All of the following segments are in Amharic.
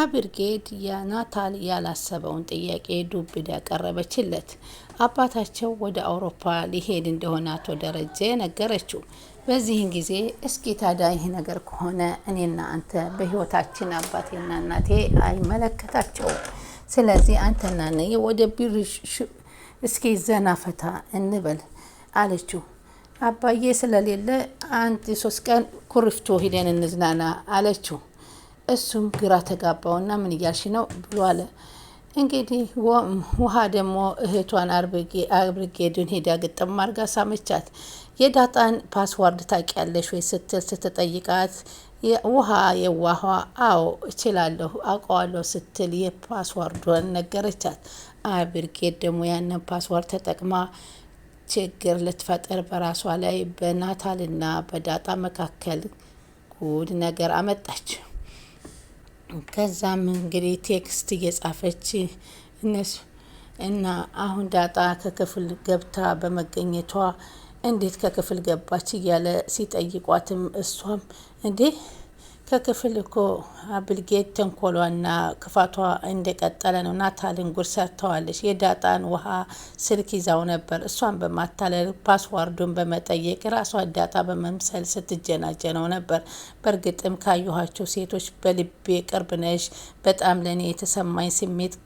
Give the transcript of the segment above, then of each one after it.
አብርጌድ የናታል ያላሰበውን ጥያቄ ዱብዳ ያቀረበችለት። አባታቸው ወደ አውሮፓ ሊሄድ እንደሆነ አቶ ደረጀ ነገረችው። በዚህን ጊዜ እስኪ ታዲያ ይህ ነገር ከሆነ እኔና አንተ በህይወታችን አባቴና እናቴ አይመለከታቸውም። ስለዚህ አንተና እኔ ወደ ቢር እስኪ ዘና ፈታ እንበል አለችው። አባዬ ስለሌለ አንድ 3 ቀን ኩርፍቶ ሂደን እንዝናና አለችው። እሱም ግራ ተጋባውና ምን እያልሽ ነው ብሎ አለ። እንግዲህ ውሃ ደግሞ እህቷን አብርጌድን ሄዳ ግጥም አርጋ ሳመቻት። የዳጣን ፓስዋርድ ታውቂያለሽ ወይ ስትል ስትጠይቃት ውሃ የዋኋ አዎ እችላለሁ አውቀዋለሁ ስትል የፓስዋርዷን ነገረቻት። አብርጌድ ደግሞ ያንን ፓስዋርድ ተጠቅማ ችግር ልትፈጥር በራሷ ላይ በናታልና በዳጣ መካከል ጉድ ነገር አመጣች። ከዛም እንግዲህ ቴክስት እየጻፈች እነሱ እና አሁን ዳጣ ከክፍል ገብታ በመገኘቷ እንዴት ከክፍል ገባች እያለ ሲጠይቋትም እሷም እንዴ ከክፍል እኮ አብርጌድ ተንኮሏና ክፋቷ እንደቀጠለ ነው። ናታልን ጉድ ሰርተዋለች። የዳጣን ውሃ ስልክ ይዛው ነበር። እሷን በማታለል ፓስዋርዱን በመጠየቅ ራሷ ዳጣ በመምሰል ስትጀናጀነው ነበር። በእርግጥም ካየኋቸው ሴቶች በልቤ ቅርብ ነሽ። በጣም ለእኔ የተሰማኝ ስሜት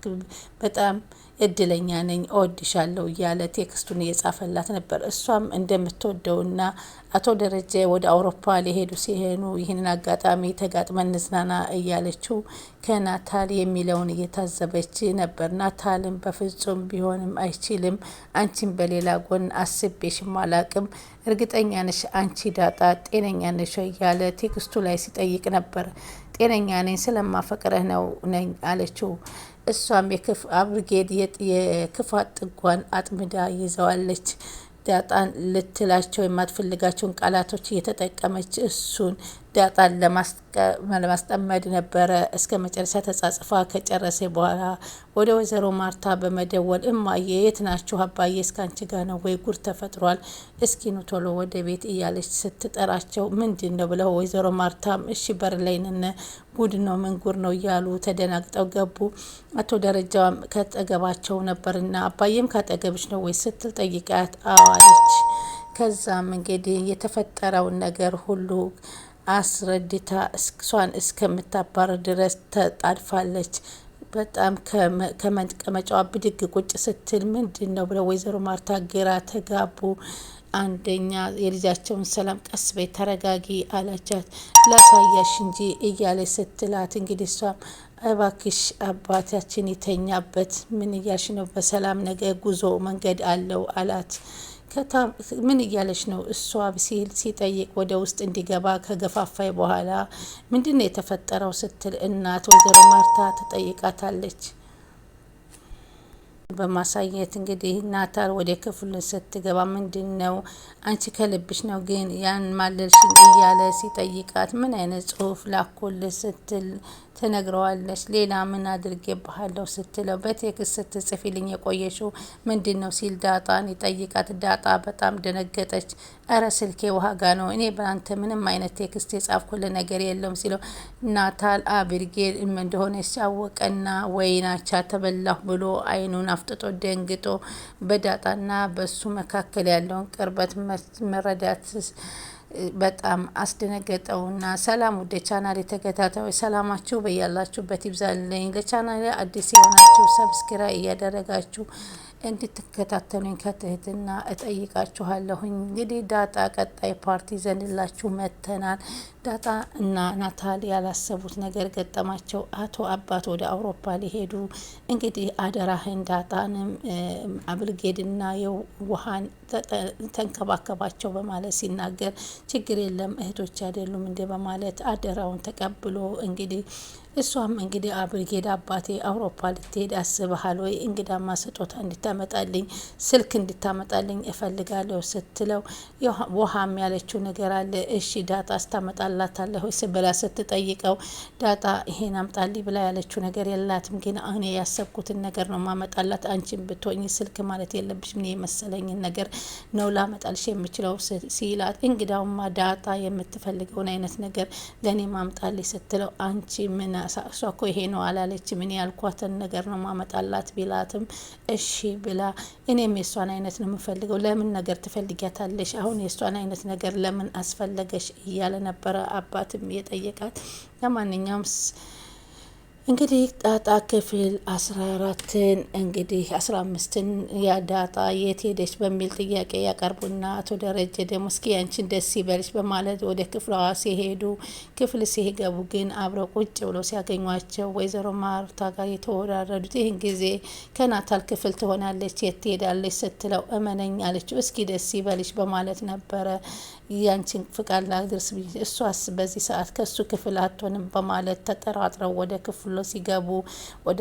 በጣም እድለኛ ነኝ፣ እወድሻለሁ እያለ ቴክስቱን እየጻፈላት ነበር። እሷም እንደምትወደውና አቶ ደረጀ ወደ አውሮፓ ሊሄዱ ሲሄኑ ይህንን አጋጣሚ ተጋጥመን እንዝናና እያለችው ከናታል የሚለውን እየታዘበች ነበር። ናታልን በፍጹም ቢሆንም አይችልም፣ አንቺን በሌላ ጎን አስቤሽም አላቅም፣ እርግጠኛ ነሽ አንቺ ዳጣ ጤነኛ ነሽ እያለ ቴክስቱ ላይ ሲጠይቅ ነበር። ጤነኛ ነኝ ስለማፈቅረህ ነው ነኝ አለችው። እሷም አብርጌድ የክፋት ጥጓን አጥምዳ ይዘዋለች። ዳጣን ልትላቸው የማትፈልጋቸውን ቃላቶች እየተጠቀመች እሱን ዳጣን ለማስጠመድ ነበረ። እስከ መጨረሻ ተጻጽፋ ከጨረሰ በኋላ ወደ ወይዘሮ ማርታ በመደወል እማዬ የት ናችሁ? አባዬ እስካንቺ ጋር ነው ወይ? ጉር ተፈጥሯል፣ እስኪኑ ቶሎ ወደ ቤት እያለች ስትጠራቸው ምንድን ነው ብለው ወይዘሮ ማርታም እሺ በር ላይ ነን፣ ጉድ ነው ምን ጉር ነው እያሉ ተደናግጠው ገቡ። አቶ ደረጃም ከጠገባቸው ነበርና አባዬም ካጠገብች ነው ወይ ስትል ጠይቃት አዋለች። ከዛም እንግዲህ የተፈጠረውን ነገር ሁሉ አስረድታ እሷን እስከምታባር ድረስ ተጣድፋለች። በጣም ከመቀመጫዋ ብድግ ቁጭ ስትል ምንድን ነው ብለው ወይዘሮ ማርታ ግራ ተጋቡ። አንደኛ የልጃቸውን ሰላም ቀስ በይ ተረጋጊ አላቻት። ላሳያሽ እንጂ እያለች ስትላት እንግዲህ እሷም እባክሽ አባታችን የተኛበት ምን እያልሽ ነው? በሰላም ነገ ጉዞ መንገድ አለው አላት። ምን እያለች ነው እሷ ሲል ሲጠይቅ ወደ ውስጥ እንዲገባ ከገፋፋይ በኋላ ምንድን ነው የተፈጠረው ስትል እናት ወይዘሮ ማርታ ትጠይቃታለች። በማሳየት እንግዲህ ናታል ወደ ክፍሉ ስትገባ ምንድን ነው አንቺ ከልብሽ ነው ግን ያን ማለልሽኝ እያለ ሲጠይቃት ምን አይነት ጽሁፍ ላኩል ስትል ትነግረዋለች። ሌላ ምን አድርጌብሃለሁ ስትለው በቴክስት ስትጽፊልኝ የቆየሽው ምንድን ነው ሲል ዳጣን ይጠይቃት። ዳጣ በጣም ደነገጠች። እረ ስልኬ ውሃ ጋ ነው፣ እኔ በአንተ ምንም አይነት ቴክስት የጻፍኩል ነገር የለውም ሲለው ናታል አብርጌድ እንደሆነ ሲያወቀና ወይናቻ ተበላሁ ብሎ አይኑን አፍጥጦ ደንግጦ በዳጣና በሱ መካከል ያለውን ቅርበት መረዳት በጣም አስደነገጠውና ሰላም ወደ ቻናል የተከታታዮች ሰላማችሁ በያላችሁበት ይብዛልኝ። ለቻናል አዲስ የሆናችሁ ሰብስክራይብ እያደረጋችሁ እንድትከታተሉኝ ከትህትና እጠይቃችኋለሁኝ። እንግዲህ ዳጣ ቀጣይ ፓርቲ ዘንላችሁ መተናል። ዳጣ እና ናታል ያላሰቡት ነገር ገጠማቸው። አቶ አባት ወደ አውሮፓ ሊሄዱ እንግዲህ አደራህን ዳጣንም አብርጌድና የውሃን ተንከባከባቸው በማለት ሲናገር ችግር የለም እህቶች አይደሉም እንደ በማለት አደራውን ተቀብሎ እንግዲህ እሷም እንግዲህ አብርጌድ አባቴ አውሮፓ ልትሄድ አስበሃል ወይ? እንግዳማ ስጦታ እንድታመጣልኝ ስልክ እንድታመጣልኝ እፈልጋለሁ ስትለው ውሃም ያለችው ነገር አለ። እሺ ዳጣ ስታመጣላታለሁ ብላ ስትጠይቀው ዳጣ ይሄን አምጣልኝ ብላ ያለችው ነገር የላትም፣ ግን እኔ ያሰብኩትን ነገር ነው ማመጣላት። አንቺን ብትሆኝ ስልክ ማለት የለብሽም፣ እኔ የመሰለኝን ነገር ነው ላመጣልሽ የምችለው ሲላት እንግዳውማ ዳጣ የምትፈልገውን አይነት ነገር ለእኔ ማምጣልኝ ስትለው አንቺ ምን እሷ እኮ ይሄ ነው አላለችም፣ እኔ ያልኳትን ነገር ነው ማመጣላት ቢላትም እሺ ብላ እኔም የእሷን አይነት ነው የምፈልገው፣ ለምን ነገር ትፈልጊያታለሽ? አሁን የእሷን አይነት ነገር ለምን አስፈለገሽ? እያለ ነበረ አባትም የጠየቃት። ለማንኛውም እንግዲህ ዳጣ ክፍል 14ን እንግዲህ 15ን ያዳጣ የት ሄደች በሚል ጥያቄ ያቀርቡና አቶ ደረጀ ደግሞ እስኪ ያንቺን ደስ ይበልሽ በማለት ወደ ክፍሏ ሲሄዱ ክፍል ሲገቡ ግን አብረው ቁጭ ብለው ሲያገኟቸው ወይዘሮ ማርታ ጋር የተወራረዱት ይህን ጊዜ ከናታል ክፍል ትሆናለች የት ትሄዳለች ስትለው እመነኝ አለችው። እስኪ ደስ ይበልሽ በማለት ነበረ ያንቺን ፍቃድ ላድርስ እሷስ በዚህ ሰዓት ከሱ ክፍል አትሆንም በማለት ተጠራጥረው ወደ ክፍሉ ሲገቡ ወደ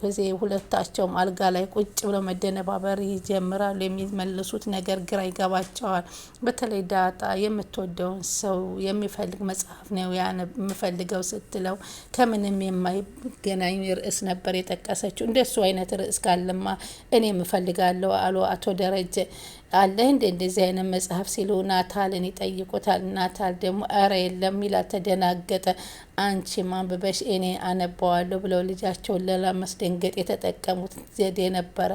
ጊዜ ሁለታቸውም አልጋ ላይ ቁጭ ብለው መደነባበር ይጀምራሉ። የሚመልሱት ነገር ግራ ይገባቸዋል። በተለይ ዳጣ የምትወደውን ሰው የሚፈልግ መጽሐፍ ነው የምፈልገው ስትለው ከምንም የማይገናኝ ርዕስ ነበር የጠቀሰችው። እንደሱ አይነት ርዕስ ካለማ እኔም እፈልጋለሁ አሉ አቶ ደረጀ። አለ እንደዚህ አይነት መጽሐፍ ሲሉ ናታልን ይጠይቁታል። ናታል ደግሞ አረ የለም ይላል። ተደናገጠ። አንቺ ማንበበሽ እኔ አነባዋለሁ ብለው ልጃቸውን ለማስደንገጥ የተጠቀሙት ዘዴ ነበረ።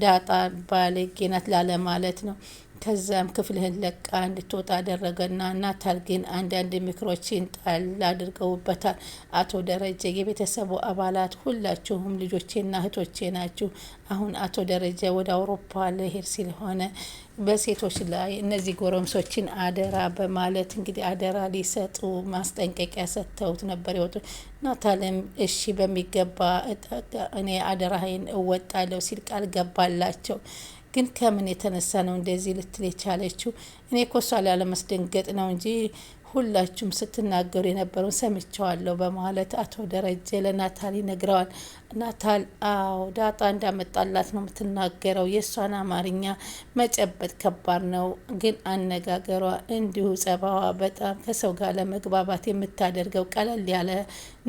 ዳጣ ባለጌ ናት ላለ ማለት ነው። ከዛም ክፍልህን ለቃ እንድትወጣ አደረገና ናታል ግን አንዳንድ ምክሮችን ጣል አድርገውበታል። አቶ ደረጀ የቤተሰቡ አባላት ሁላችሁም ልጆቼና እህቶቼ ናችሁ። አሁን አቶ ደረጀ ወደ አውሮፓ ለሄድ ስለሆነ በሴቶች ላይ እነዚህ ጎረምሶችን አደራ በማለት እንግዲህ አደራ ሊሰጡ ማስጠንቀቂያ ሰጥተውት ነበር የወጡ። ናታልም እሺ በሚገባ እኔ አደራዬን እወጣለሁ ሲል ቃል ገባላቸው። ግን ከምን የተነሳ ነው እንደዚህ ልትል የቻለችው? እኔ እኮ እሷ ላለመስደንገጥ ነው እንጂ ሁላችሁም ስትናገሩ የነበረውን ሰምቸዋለሁ በማለት አቶ ደረጀ ለናታል ይነግረዋል። ናታል አዎ ዳጣ እንዳመጣላት ነው የምትናገረው። የእሷን አማርኛ መጨበጥ ከባድ ነው፣ ግን አነጋገሯ እንዲሁ ጸባዋ በጣም ከሰው ጋር ለመግባባት የምታደርገው ቀለል ያለ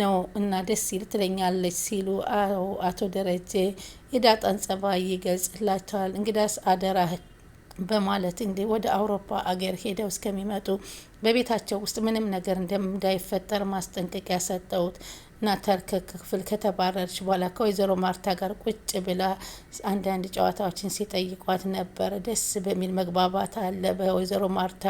ነው እና ደስ ይል ትለኛለች ሲሉ አቶ ደረጀ የዳጣን ጸባይ ይገልጽላቸዋል። እንግዳስ አደራህ በማለት እንግዲህ ወደ አውሮፓ አገር ሄደው እስከሚመጡ በቤታቸው ውስጥ ምንም ነገር እንዳይፈጠር ማስጠንቀቂያ ሰጠውት። ናታል ከክፍል ከተባረረች በኋላ ከወይዘሮ ማርታ ጋር ቁጭ ብላ አንዳንድ ጨዋታዎችን ሲጠይቋት ነበር። ደስ በሚል መግባባት አለ በወይዘሮ ማርታ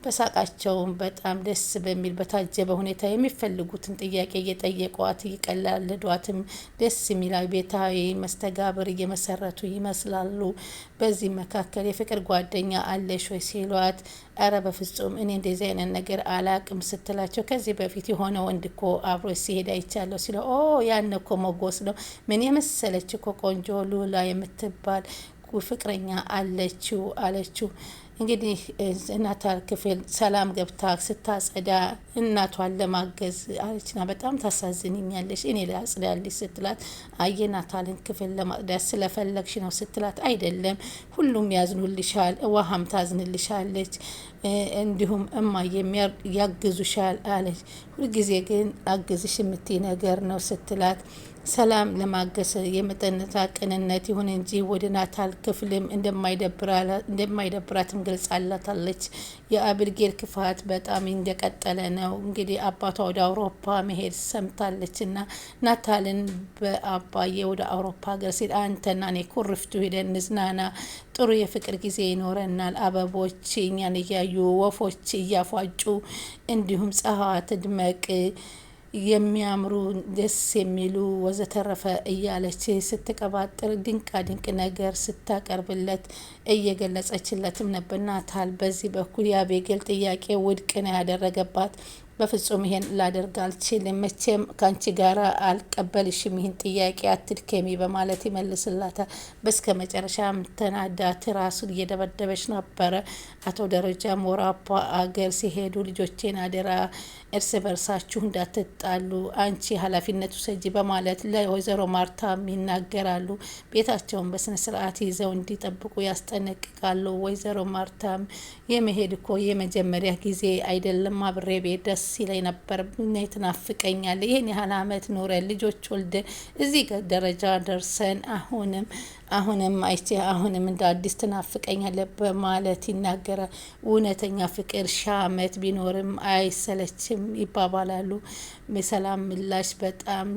በሳቃቸውም በጣም ደስ በሚል በታጀበ ሁኔታ የሚፈልጉትን ጥያቄ እየጠየቋት እየቀላለዷትም ደስ የሚላዊ ቤታዊ መስተጋብር እየመሰረቱ ይመስላሉ። በዚህ መካከል የፍቅር ጓደኛ አለሽ ወይ ሲሏት አረ በፍጹም እኔ እንደዚህ አይነት ነገር አላቅም ስትላቸው ከዚህ በፊት የሆነ ወንድ እኮ አብሮ ሲሄድ አይቻለሁ ሲለው ያን እኮ ሞጎስ ነው ምን የመሰለች እኮ ቆንጆ ሉላ የምትባል ፍቅረኛ አለችው አለችው። እንግዲህ ናታል ክፍል ሰላም ገብታ ስታጸዳ እናቷን ለማገዝ አለችና በጣም ታሳዝንኛለች እኔ ላጽዳልሽ ስትላት ናታልን ክፍል ለማጽዳት ስለፈለግሽ ነው ስትላት አይደለም ሁሉም ያዝኑልሻል፣ ውሃም ታዝንልሻለች፣ እንዲሁም እማዬ ያግዙሻል አለች። ሁልጊዜ ግን አግዝሽ የምትይ ነገር ነው ስትላት ሰላም ለማገስ የመጠነታ ቅንነት ይሁን እንጂ ወደ ናታል ክፍልም እንደማይደብራትም ገልጻላታለች። የአብርጌል ክፋት በጣም እንደቀጠለ ነው። እንግዲህ አባቷ ወደ አውሮፓ መሄድ ሰምታለች እና ናታልን በአባዬ ወደ አውሮፓ ሀገር ሲል አንተና እኔ ኩርፍቱ ሄደን ንዝናና፣ ጥሩ የፍቅር ጊዜ ይኖረናል፣ አበቦች እኛን እያዩ ወፎች እያፏጩ እንዲሁም ፀሐይ ትድመቅ የሚያምሩ ደስ የሚሉ ወዘተረፈ እያለች ስትቀባጥር ድንቃ ድንቅ ነገር ስታቀርብለት እየገለጸችለትም ነበር። ናታል በዚህ በኩል የአቤጌል ጥያቄ ውድቅ ነው ያደረገባት። በፍጹም ይሄን ላደርግ አልችልም፣ መቼም ከአንቺ ጋር አልቀበልሽም፣ ይህን ጥያቄ አትድከሚ በማለት ይመልስላታል። በስከ መጨረሻ ተናዳ ትራሱን እየደበደበች ነበረ። አቶ ደረጃም ወራፓ አገር ሲሄዱ ልጆቼን አደራ እርስ በርሳችሁ እንዳትጣሉ አንቺ ኃላፊነቱ ሰጂ በማለት ለወይዘሮ ማርታም ይናገራሉ። ቤታቸውን በስነ ስርዓት ይዘው እንዲጠብቁ ያስጠነቅቃሉ። ወይዘሮ ማርታም የመሄድ እኮ የመጀመሪያ ጊዜ አይደለም፣ አብሬ ቤት ደስ ደስ ይለኝ ነበር። ምን ትናፍቀኛለህ? ይሄን ያህል አመት ኖረን ልጆች ወልደን እዚህ ደረጃ ደርሰን አሁንም አይቼ አሁንም እንደ አዲስ ትናፍቀኛለህ በማለት ይናገራል። እውነተኛ ፍቅር 1000 አመት ቢኖርም አይሰለችም ይባባላሉ። የሰላም ምላሽ በጣም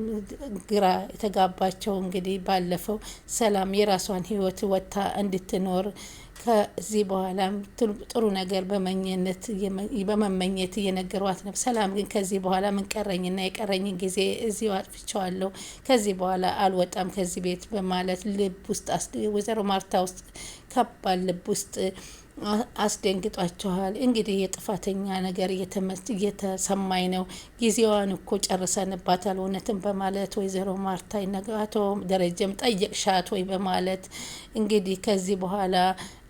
ግራ የተጋባቸው እንግዲህ ባለፈው ሰላም የራሷን ህይወት ወጥታ እንድትኖር ከዚህ በኋላም ጥሩ ነገር በመመኘት እየነገሯት ነው። ሰላም ግን ከዚህ በኋላ ምን ቀረኝና የቀረኝን ጊዜ እዚሁ አጥፍቼዋለሁ፣ ከዚህ በኋላ አልወጣም ከዚህ ቤት በማለት ልብ ውስጥ ወይዘሮ ማርታ ውስጥ ከባድ ልብ ውስጥ አስደንግጧቸዋል። እንግዲህ የጥፋተኛ ነገር እየተሰማኝ ነው፣ ጊዜዋን እኮ ጨርሰንባታል እውነትም በማለት ወይዘሮ ማርታ አቶ ደረጀም ጠየቅሻት ወይ በማለት እንግዲህ ከዚህ በኋላ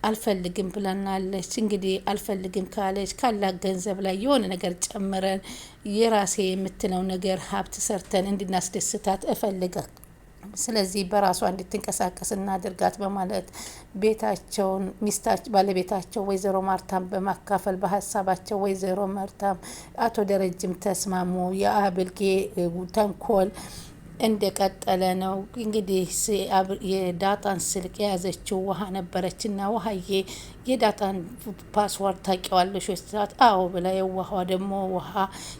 አልፈልግም ብለናለች። እንግዲህ አልፈልግም ካለች ካላት ገንዘብ ላይ የሆነ ነገር ጨምረን የራሴ የምትለው ነገር ሀብት ሰርተን እንድናስደስታት እፈልጋል። ስለዚህ በራሷ እንድትንቀሳቀስ እናድርጋት በማለት ቤታቸውን ባለቤታቸው ወይዘሮ ማርታም በማካፈል በሀሳባቸው ወይዘሮ ማርታም አቶ ደረጀም ተስማሙ። የአብልጌ ተንኮል እንደቀጠለ ነው። እንግዲህ የዳጣን ስልክ የያዘችው ውሃ ነበረችና ውሃዬ የዳጣን ፓስዋርድ ታውቂዋለሽ ወስታት አዎ ብላ የውሃ ደግሞ ውሃ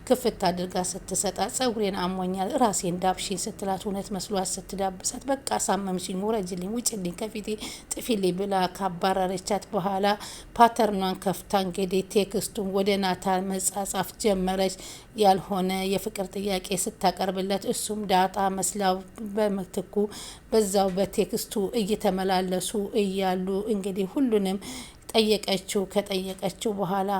ክፍት አድርጋ ስትሰጣት ጸጉሬን አሞኛል ራሴን ዳብሽኝ ስትላት እውነት መስሏት ስትዳብሳት በቃ ሳመምሽኝ ውረጅልኝ ውጭልኝ ከፊቴ ጥፊልኝ ብላ ካባረረቻት በኋላ ፓተርኗን ከፍታ እንግዲህ ቴክስቱን ወደ ናታን መጻጻፍ ጀመረች። ያልሆነ የፍቅር ጥያቄ ስታቀርብለት እሱም ዳጣ መስላው በምትኩ በዛው በቴክስቱ እየተመላለሱ እያሉ እንግዲህ ሁሉንም ጠየቀችው። ከጠየቀችው በኋላ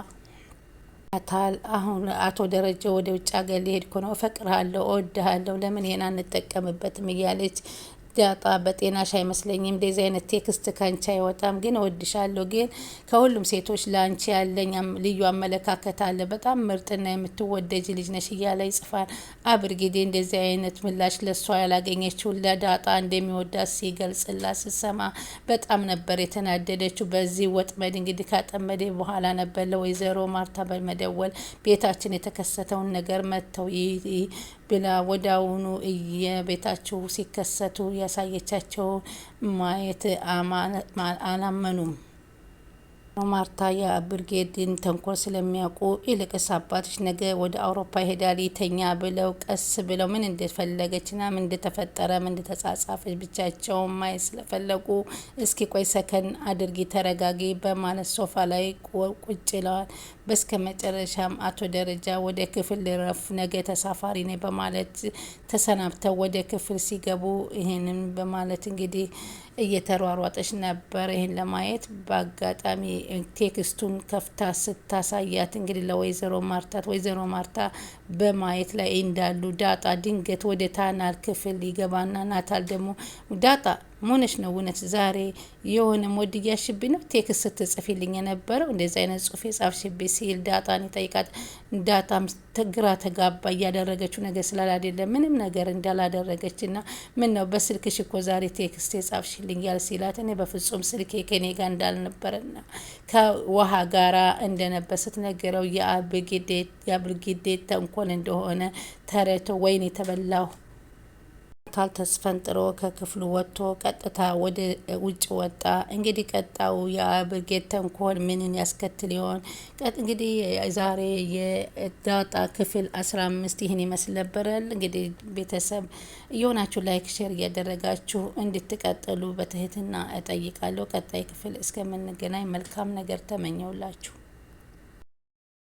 አሁን አቶ ደረጀ ወደ ውጭ ሀገር ሊሄድ እኮ ነው፣ እፈቅርሃለሁ፣ እወድሃለሁ፣ ለምን ይሄን አንጠቀምበትም እያለች ዳጣ በጤናሽ አይመስለኝም እንደዚህ አይነት ቴክስት ካንቺ አይወጣም፣ ግን እወድሻለሁ፣ ግን ከሁሉም ሴቶች ላንቺ ያለኝ ልዩ አመለካከት አለ፣ በጣም ምርጥና የምትወደጅ ልጅ ነሽ እያለ ይጽፋል። አብርጊዴ እንደዚህ አይነት ምላሽ ለሷ ያላገኘችው ለዳጣ እንደሚወዳት ሲገልጽላት ስትሰማ በጣም ነበር የተናደደችው። በዚህ ወጥመድ እንግዲህ ካጠመደ በኋላ ነበር ለወይዘሮ ማርታ በመደወል ቤታችን የተከሰተውን ነገር መጥተው ብላ ወዳውኑ የቤታቸው ሲከሰቱ ያሳየቻቸው ማየት አላመኑም። ማርታ የብርጌድን ተንኮል ስለሚያውቁ ይልቅስ አባትሽ ነገ ወደ አውሮፓ ይሄዳል ይተኛ ብለው ቀስ ብለው ምን እንደፈለገችና ምን እንደተፈጠረ ምን እንደተጻጻፈች ብቻቸውን ማየት ስለፈለጉ እስኪ ቆይ ሰከን አድርጊ ተረጋጊ በማለት ሶፋ ላይ ቁጭ ይለዋል። በስከ መጨረሻም አቶ ደረጃ ወደ ክፍል ልረፍ ነገ ተሳፋሪ ነኝ በማለት ተሰናብተው ወደ ክፍል ሲገቡ ይሄንን በማለት እንግዲህ እየተሯሯጠች ነበር። ይሄን ለማየት በአጋጣሚ ቴክስቱን ከፍታ ስታሳያት እንግዲህ ለወይዘሮ ማርታ በማየት ላይ እንዳሉ ዳጣ ድንገት ወደ ታናል ክፍል ይገባና ናታል ደግሞ ዳጣ ሞነሽ ነው እውነት ዛሬ የሆነ ሞድ እያሽብኝ ነው ቴክስት ስትጽፊልኝ የነበረው እንደዚህ አይነት ጽሁፍ የጻፍሽብኝ ሲል ዳጣን ይጠይቃት። ዳጣም ግራ ተጋባ እያደረገችው ነገር ስላላደለ ምንም ነገር እንዳላደረገችና ምን ነው በስልክሽ እኮ ዛሬ ቴክስት የጻፍሽልኝ ያል ሲላት እኔ በፍጹም ስልኬ ከኔ ጋር እንዳልነበረና ከውሃ ጋራ እንደነበር ስትነገረው የአብርጊዴ ተንኮል እንደሆነ ተረቶ ወይን የተበላው ታል ተስፈንጥሮ ከክፍሉ ወጥቶ ቀጥታ ወደ ውጭ ወጣ። እንግዲህ ቀጣው የብርጌድ ተንኮል ምንን ያስከትል ይሆን? እንግዲህ ዛሬ የዳጣ ክፍል 15 ይህን ይመስል ነበራል። እንግዲህ ቤተሰብ እየሆናችሁ ላይክ ሼር እያደረጋችሁ እንድትቀጥሉ በትህትና እጠይቃለሁ። ቀጣይ ክፍል እስከምንገናኝ መልካም ነገር ተመኘውላችሁ።